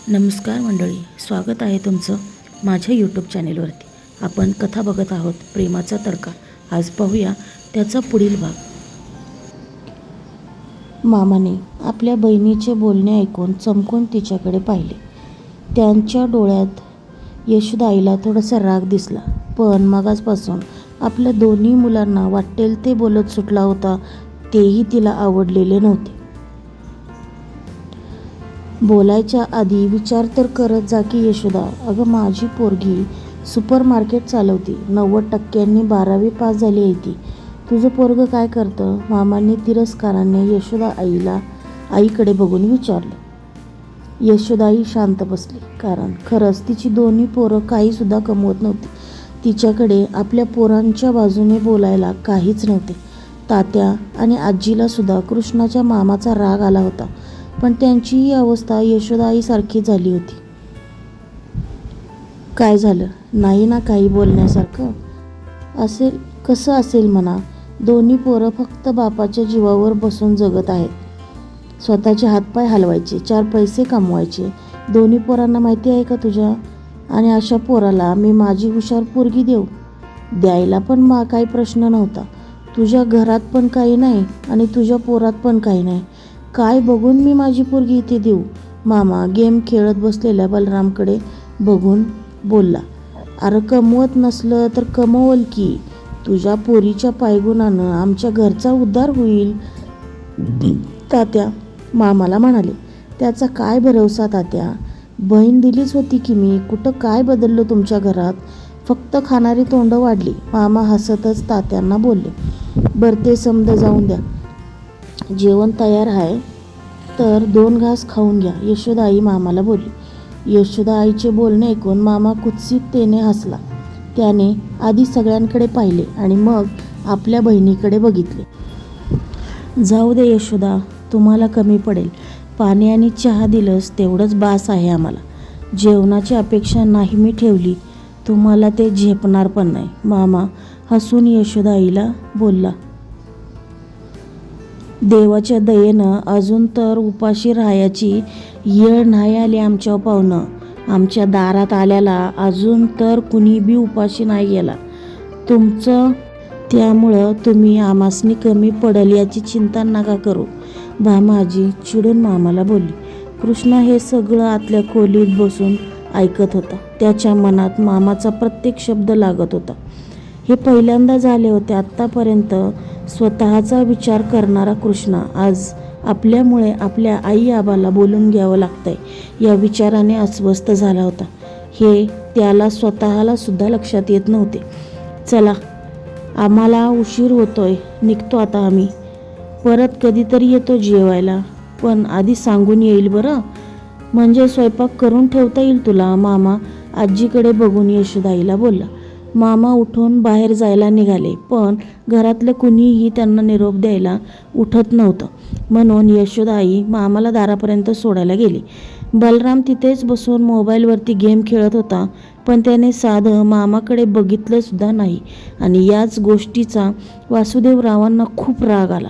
नमस्कार मंडळी, स्वागत आहे तुमचं माझ्या यूट्यूब चॅनेलवरती. आपण कथा बघत आहोत प्रेमाचा तडका. आज पाहूया त्याचा पुढील भाग. मामाने आपल्या बहिणीचे बोलणे ऐकून चमकून तिच्याकडे पाहिले. त्यांच्या डोळ्यात यशोदाईला थोडासा राग दिसला, पण मगाचपासून आपल्या दोन्ही मुलांना वाटेल ते बोलत सुटला होता तेही तिला आवडलेले नव्हते. बोलायच्या आधी विचार तर करत जा की यशोदा. अगं माझी पोरगी सुपर मार्केट चालवती, 90% 12वी पास झाली आहे ती. तुझं पोरगं काय करतं? मामांनी तिरस्काराने यशोदा आईकडे बघून विचारलं. यशोदाई शांत बसली, कारण खरंच तिची दोन्ही पोरं काहीसुद्धा कमवत नव्हती. तिच्याकडे आपल्या पोरांच्या बाजूने बोलायला काहीच नव्हते. तात्या आणि आजीला सुद्धा कृष्णाच्या मामाचा राग आला होता, पण त्यांचीही अवस्था यशोदाईसारखी झाली होती. काय झालं? नाही ना काही बोलण्यासारखं? असेल, कसं असेल म्हणा. दोन्ही पोरं फक्त बापाच्या जीवावर बसून जगत आहेत. स्वतःचे हातपाय हलवायचे, 4 पैसे कमवायचे. दोन्ही पोरांना माहिती आहे का तुझ्या? आणि अशा पोराला मी माझी हुशार पोरगी देऊ? द्यायला पण काही प्रश्न नव्हता. तुझ्या घरात पण काही नाही आणि तुझ्या पोरात पण काही नाही. काय बघून मी माझी पोरगी इथे देऊ? मामा गेम खेळत बसलेल्या बलरामकडे बघून बोलला. अरे कमवत नसलं तर कमवल की. तुझ्या पोरीच्या पायगुणानं आमच्या घरचा उद्धार होईल. तात्या मामाला म्हणाले. त्याचा काय भरवसा तात्या? बहीण दिलीच होती की मी. कुठं काय बदललो तुमच्या घरात? फक्त खाणारी तोंडं वाढली. मामा हसतच तात्यांना बोलले. बरं ते समजा जाऊन द्या. जेवण तयार आहे तर 2 घास खाऊन घ्या, यशोदाई मामाला बोलली. यशोदाईचे बोलणे ऐकून मामा कुत्सिततेने हसला. त्याने आधी सगळ्यांकडे पाहिले आणि मग आपल्या बहिणीकडे बघितले. जाऊ दे यशोदा, तुम्हाला कमी पडेल. पाणी आणि चहा दिलंस तेवढंच बास आहे आम्हाला. जेवणाची अपेक्षा नाही मी ठेवली. तुम्हाला ते झेपणार पण नाही. मामा हसून यशोदाईला बोलला. देवाच्या दयेनं अजून तर उपाशी राहायची येळ नाही आली आमच्या पाहुणं. आमच्या दारात आल्याला अजून तर कुणी बी उपाशी नाही गेला तुमचं. त्यामुळं तुम्ही आमासनी कमी पडल याची चिंता नका करू. भामाजी चिडून मामाला बोलली. कृष्णा हे सगळं आतल्या खोलीत बसून ऐकत होता. त्याच्या मनात मामाचा प्रत्येक शब्द लागत होता. हे पहिल्यांदा झाले होते आत्तापर्यंत स्वतःचा विचार करणारा कृष्णा आज आपल्यामुळे आपल्या आई आबाला बोलून घ्यावं लागतंय या विचाराने अस्वस्थ झाला होता. हे त्याला स्वतःला सुद्धा लक्षात येत नव्हते. चला, आम्हाला उशीर होतोय, निघतो आता आम्ही. परत कधीतरी येतो जेवायला, पण आधी सांगून येईल बरं, म्हणजे स्वयंपाक करून ठेवता येईल तुला. मामा आजीकडे बघून यशोदाईला बोलला. मामा उठून बाहेर जायला निघाले, पण घरातलं कुणीही त्यांना निरोप द्यायला उठत नव्हतं. म्हणून यशोदाई मामाला दारापर्यंत सोडायला गेली. बलराम तिथेच बसून मोबाईलवरती गेम खेळत होता, पण त्याने साधं मामाकडे बघितलं सुद्धा नाही. आणि याच गोष्टीचा वासुदेवरावांना खूप राग आला.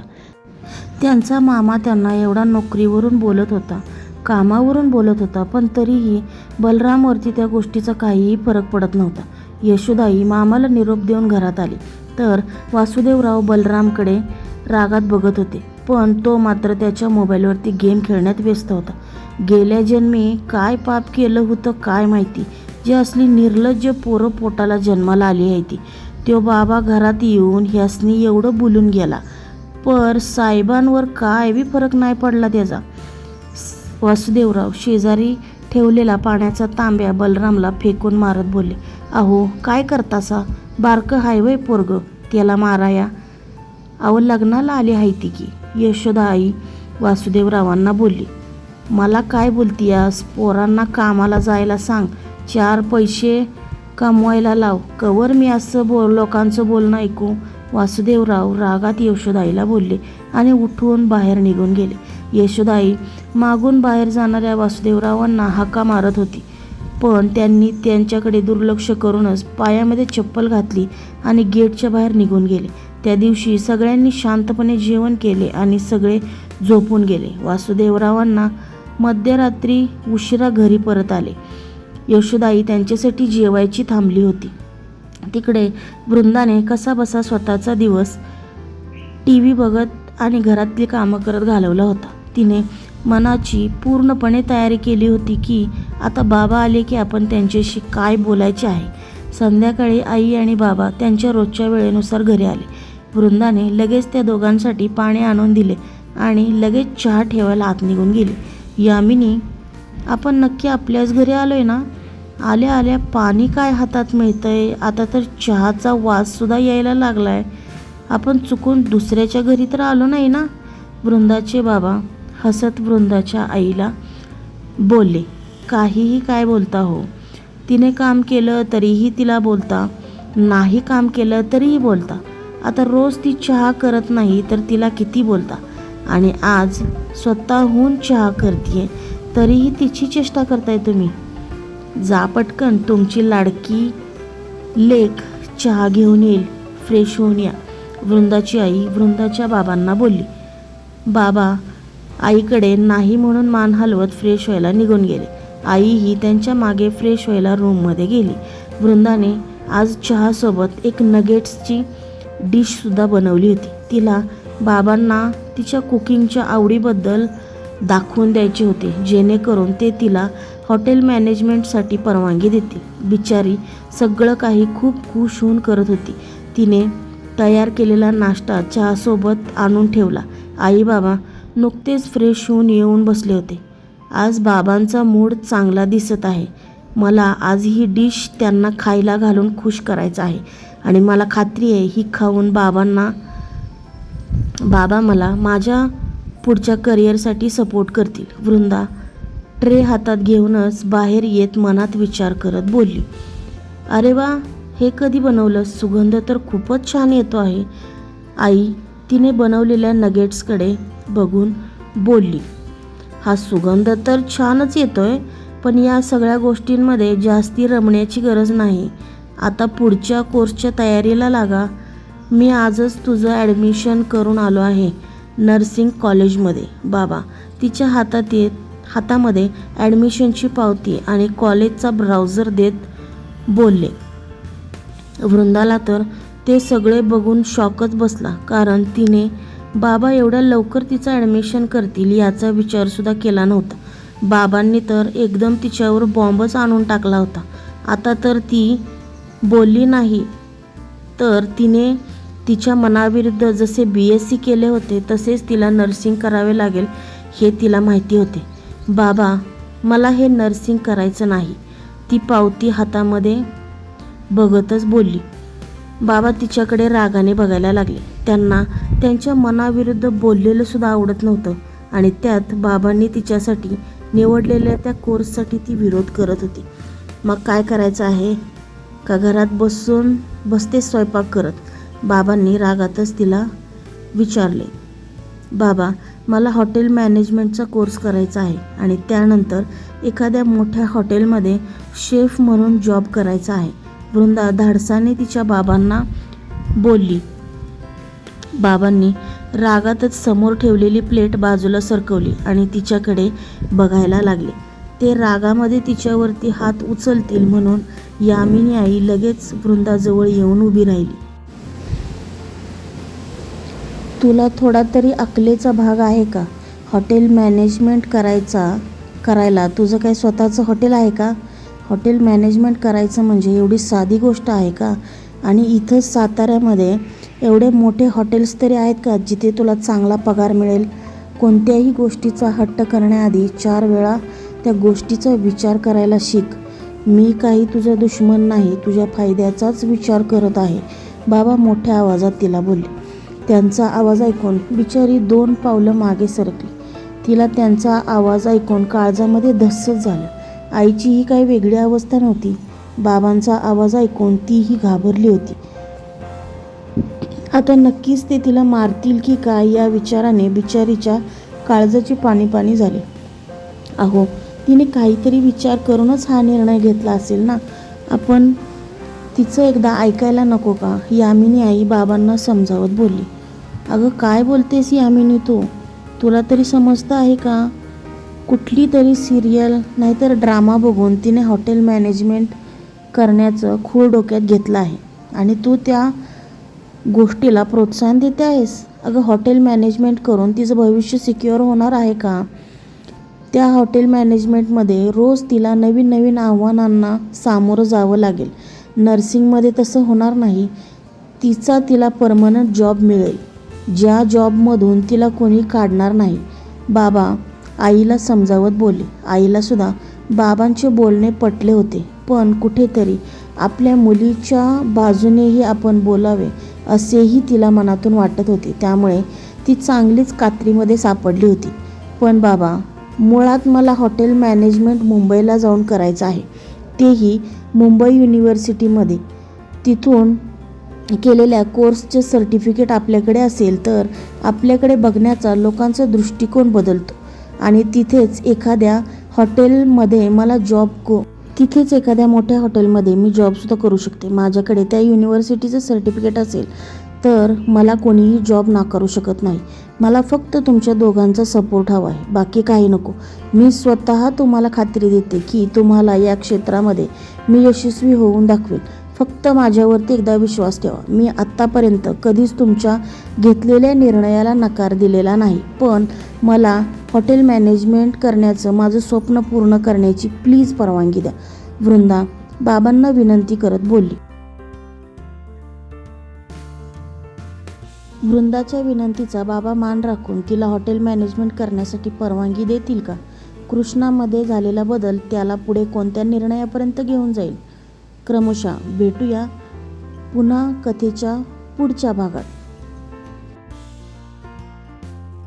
त्यांचा मामा त्यांना एवढा नोकरीवरून बोलत होता, कामावरून बोलत होता, पण तरीही बलरामवरती त्या गोष्टीचा काहीही फरक पडत नव्हता. यशोदाई मामाला निरोप देऊन घरात आली तर वासुदेवराव बलरामकडे रागात बघत होते, पण तो मात्र त्याच्या मोबाईलवरती गेम खेळण्यात व्यस्त होता. गेल्या जन्मी काय पाप केलं होतं काय माहिती, जे असली निर्लज्ज पोरं पोटाला जन्माला आली आहे ती. तो बाबा घरात येऊन ह्यासनी एवढं बोलून गेला, पर साहेबांवर काय बी फरक नाही पडला त्याचा. वासुदेवराव शेजारी ठेवलेला पाण्याचा तांब्या बलरामला फेकून मारत बोलले. अहो काय करतासा? बारकं हायवय पोरगं, त्याला माराया. अहो लग्नाला आली आहे ती की. यशोदाई वासुदेवरावांना बोलली. मला काय बोलतीयास? पोरांना कामाला जायला सांग, 4 पैसे कमवायला लाव. कवर मी असं लोकांचं बोलणं ऐकू? वासुदेवराव रागात यशोदाईला बोलले आणि उठून बाहेर निघून गेले. यशोदाई मागून बाहेर जाणाऱ्या वासुदेवरावांना हाका मारत होती, पण त्यांनी त्यांच्याकडे दुर्लक्ष करूनच पायामध्ये चप्पल घातली आणि गेटच्या बाहेर निघून गेले. त्या दिवशी सगळ्यांनी शांतपणे जेवण केले आणि सगळे झोपून गेले. वासुदेवरावांना मध्यरात्री उशिरा घरी परत आले. यशोदाई त्यांच्यासाठी जेवायची थांबली होती. तिकडे वृंदाने कसाबसा स्वतःचा दिवस TV बघत आणि घरातली कामं करत घालवला होता. तिने मनाची पूर्णपणे तयारी केली होती की आता बाबा आले की आपण त्यांच्याशी काय बोलायचे आहे. संध्याकाळी आई आणि बाबा त्यांच्या रोजच्या वेळेनुसार घरी आले. वृंदाने लगेच त्या दोघांसाठी पाणी आणून दिले आणि लगेच चहा ठेवायला आत निघून गेली. यामिनी, आपण नक्की आपल्याच घरी आलोय ना? आल्या आल्या पाणी काय हातात मिळतंय, आता तर चहाचा वास सुद्धा यायला लागलाय. आपण चुकून दुसऱ्याच्या घरी तर आलो नाही ना? वृंदाचे बाबा हसत वृंदाच्या आईला बोलले, काहीही काय बोलता हो. तिने काम केलं तरीही तिला बोलता, नाही काम केलं तरीही बोलता. आता रोज ती चहा करत नाही तर तिला किती बोलता. आणि आज स्वतःहून चहा करतीये तरीही तिची चेष्टा करताय तुम्ही. जा पटकन, तुमची लाडकी लेक चहा घेऊन येईल, फ्रेश होऊन या. वृंदाची आई वृंदाच्या बाबांना बोलली. बाबा आईकडे नाही म्हणून मान हलवत फ्रेश व्हायला निघून गेले. आईही त्यांच्या मागे फ्रेश व्हायला रूममध्ये गेली. वृंदाने आज चहासोबत एक नगेट्सची डिशसुद्धा बनवली होती. तिला बाबांना तिच्या कुकिंगच्या आवडीबद्दल दाखवून द्यायचे होते, जेणेकरून ते तिला हॉटेल मॅनेजमेंटसाठी परवानगी देतील. बिचारी सगळं काही खूप खुश होऊन करत होती. तिने तयार केलेला नाश्ता चहासोबत आणून ठेवला. आई बाबा नुकतेच फ्रेश होऊन येऊन बसले होते. आज बाबांचा मूड चांगला दिसत आहे. मला आज ही डिश त्यांना खायला घालून खुश करायचं आहे आणि मला खात्री आहे ही खाऊन बाबा मला माझ्या पुढच्या करिअरसाठी सपोर्ट करतील. वृंदा ट्रे हातात घेऊनच बाहेर येत मनात विचार करत बोलली, अरे वा, हे कधी बनवलं? सुगंध तर खूपच छान येतो आहे. आई तिने बनवलेल्या नगेट्सकडे बघून बोलली, हा सुगंध तर छानच येतोय, पण या सगळ्या गोष्टींमध्ये जास्ती रमण्याची गरज नाही. आता पुढच्या कोर्सच्या तयारीला लागा. मी आजच तुझं ॲडमिशन करून आलो आहे नर्सिंग कॉलेजमध्ये. बाबा तिच्या हातामध्ये ॲडमिशनची पावती आणि कॉलेजचा ब्राउझर देत बोलले. वृंदाला तर ते सगळे बघून शॉकच बसला, कारण तिने बाबा एवढ्या लवकर तिचं ॲडमिशन करतील याचा विचारसुद्धा केला नव्हता. बाबांनी तर एकदम तिच्यावर बॉम्बच आणून टाकला होता. आता तर ती बोलली नाही तर तिने तिच्या मनाविरुद्ध जसे BSc केले होते तसेच तिला नर्सिंग करावे लागेल हे तिला माहिती होते. बाबा मला हे नर्सिंग करायचं नाही, ती पावती हातामध्ये बघतच बोलली. बाबा तिच्याकडे रागाने बघायला लागले. त्यांना त्यांच्या मनाविरुद्ध बोललेलं सुद्धा आवडत नव्हतं आणि त्यात बाबांनी तिच्यासाठी निवडलेल्या त्या कोर्ससाठी ती विरोध करत होती. मग काय करायचं आहे का घरात बसते स्वयंपाक करत? बाबांनी रागातच तिला विचारले. बाबा मला हॉटेल मॅनेजमेंटचा कोर्स करायचा आहे आणि त्यानंतर एखाद्या मोठ्या हॉटेलमध्ये शेफ म्हणून जॉब करायचा आहे. वृंदा धाडसाने तिच्या बाबांना बोलली. बाबांनी रागातच समोर ठेवलेली प्लेट बाजूला सरकवली आणि तिच्याकडे बघायला लागले. ते रागामध्ये तिच्यावरती हात उचलतील म्हणून यामिनी आई लगेच वृंदाजवळ येऊन उभी राहिली. तुला थोडा तरी अकलेचा भाग आहे का? हॉटेल मॅनेजमेंट करायला तुझं काही स्वतःचं हॉटेल आहे का? हॉटेल मॅनेजमेंट करायचं म्हणजे एवढी साधी गोष्ट आहे का? आणि इथं साताऱ्यामध्ये एवढे मोठे हॉटेल्स तरी आहेत का जिथे तुला चांगला पगार मिळेल? कोणत्याही गोष्टीचा हट्ट करण्याआधी 4 वेळा त्या गोष्टीचा विचार करायला शिक. मी काही तुझा दुश्मन नाही, तुझ्या फायद्याचाच विचार करत आहे. बाबा मोठ्या आवाजात तिला बोलले. त्यांचा आवाज ऐकून बिचारी 2 पावलं मागे सरकली. तिला त्यांचा आवाज ऐकून काळजामध्ये धस्सच झालं. आईची ही काही वेगळी अवस्था नव्हती. बाबांचा आवाज ऐकून तीही घाबरली होती. आता नक्कीच ते तिला मारतील की काय या विचाराने बिचारीच्या काळजाची पाणी झाले. अहो तिने काहीतरी विचार करूनच हा निर्णय घेतला असेल ना. आपण तिचं एकदा ऐकायला नको का? यामिनी आई बाबांना समजावत बोलली. अगं काय बोलतेस यामिनी तू? तुला तरी समजतं आहे का? कुठली तरी सिरियल नाहीतर ड्रामा बघून तिने हॉटेल मॅनेजमेंट करण्याचं खूळ डोक्यात घेतलं आहे आणि तू त्या गोष्टीला प्रोत्साहन देते आहेस. अगं, हॉटेल मॅनेजमेंट करून तिचं भविष्य सिक्युअर होणार आहे का? त्या हॉटेल मॅनेजमेंटमध्ये रोज तिला नवीन नवीन आव्हानांना सामोरं जावं लागेल. नर्सिंगमध्ये तसं होणार नाही. तिला परमनंट जॉब मिळेल, ज्या जॉबमधून तिला कोणी काढणार नाही. बाबा आईला समजावत बोलले. आईलासुद्धा बाबांचे बोलणे पटले होते, पण कुठेतरी आपल्या मुलीच्या बाजूनेही आपण बोलावे असेही तिला मनातून वाटत होते. त्यामुळे ती चांगलीच कात्रीमध्ये सापडली होती. पण बाबा, मुळात मला हॉटेल मॅनेजमेंट मुंबईला जाऊन करायचं आहे, तेही मुंबई युनिव्हर्सिटीमध्ये. तिथून केलेल्या कोर्सचे सर्टिफिकेट आपल्याकडे असेल तर आपल्याकडे बघण्याचा लोकांचा दृष्टिकोन बदलतो आणि तिथेच एखाद्या मोठ्या हॉटेलमध्ये मी जॉबसुद्धा करू शकते. माझ्याकडे त्या युनिव्हर्सिटीचं सर्टिफिकेट असेल तर मला कोणीही जॉब नाकारू शकत नाही. मला फक्त तुमच्या दोघांचा सपोर्ट हवा आहे, बाकी काही नको. मी स्वतः तुम्हाला खात्री देते की तुम्हाला या क्षेत्रामध्ये मी यशस्वी होऊन दाखवेल. फक्त माझ्यावरती एकदा विश्वास ठेवा. मी आत्तापर्यंत कधीच तुमच्या घेतलेल्या निर्णयाला नकार दिलेला नाही, पण मला हॉटेल मॅनेजमेंट करण्याचं माझं स्वप्न पूर्ण करण्याची प्लीज परवानगी द्या. वृंदा बाबांना विनंती करत बोलली. वृंदाच्या विनंतीचा बाबा मान राखून तिला हॉटेल मॅनेजमेंट करण्यासाठी परवानगी देतील का? कृष्णामध्ये झालेला बदल त्याला पुढे कोणत्या निर्णयापर्यंत घेऊन जाईल? क्रमशः भेटूया पुन्हा कथेच्या पुढच्या भागात.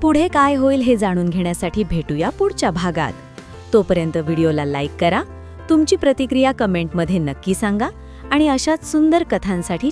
पुढे काय होईल हे जाणून घेण्यासाठी भेटूया पुढच्या भागात. तोपर्यंत व्हिडिओला लाईक करा, तुमची प्रतिक्रिया कमेंटमध्ये नक्की सांगा आणि अशाच सुंदर कथांसाठी